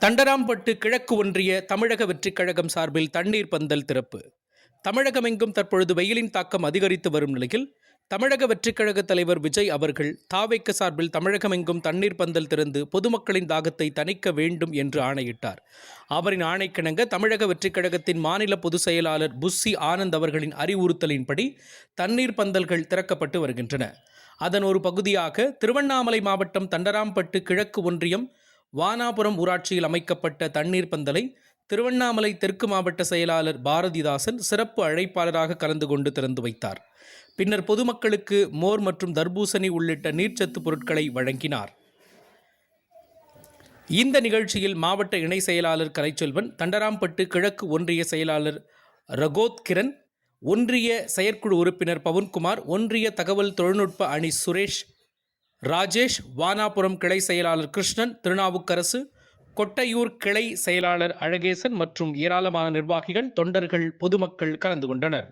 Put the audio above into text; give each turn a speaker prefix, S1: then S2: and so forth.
S1: தண்டராம்பட்டு கிழக்கு ஒன்றிய தமிழக வெற்றிக் கழகம் சார்பில் தண்ணீர் பந்தல் திறப்பு. தமிழகமெங்கும் தற்பொழுது வெயிலின் தாக்கம் அதிகரித்து வரும் நிலையில் தமிழக வெற்றிக் கழக தலைவர் விஜய் அவர்கள் தாவேக்க சார்பில் தமிழகமெங்கும் தண்ணீர் பந்தல் திறந்து பொதுமக்களின் தாகத்தை தணிக்க வேண்டும் என்று ஆணையிட்டார். அவரின் ஆணைக்கிணங்க தமிழக வெற்றிக் கழகத்தின் மாநில பொதுச் செயலாளர் புஸ்ஸி ஆனந்த் அவர்களின் அறிவுறுத்தலின்படி தண்ணீர் பந்தல்கள் திறக்கப்பட்டு வருகின்றன. அதன் ஒரு பகுதியாக திருவண்ணாமலை மாவட்டம் தண்டராம்பட்டு கிழக்கு ஒன்றியம் வானாபுரம் ஊராட்சியில் அமைக்கப்பட்ட தண்ணீர் பந்தலை திருவண்ணாமலை தெற்கு மாவட்ட செயலாளர் பாரதிதாசன் சிறப்பு அழைப்பாளராக கலந்து கொண்டு திறந்து வைத்தார். பின்னர் பொதுமக்களுக்கு மோர் மற்றும் தர்பூசணி உள்ளிட்ட நீர்ச்சத்து பொருட்களை வழங்கினார். இந்த நிகழ்ச்சியில் மாவட்ட இணை செயலாளர் கலைச்செல்வன், தண்டராம்பட்டு கிழக்கு ஒன்றிய செயலாளர் ரகோத் கிரண், ஒன்றிய செயற்குழு உறுப்பினர் பவன்குமார், ஒன்றிய தகவல் தொழில்நுட்ப அணி சுரேஷ், ராஜேஷ், வானாபுரம் கிளை செயலாளர் கிருஷ்ணன், திருநாவுக்கரசு, கொட்டையூர் கிளை செயலாளர் அழகேசன் மற்றும் ஏராளமான நிர்வாகிகள், தொண்டர்கள், பொதுமக்கள் கலந்து கொண்டனர்.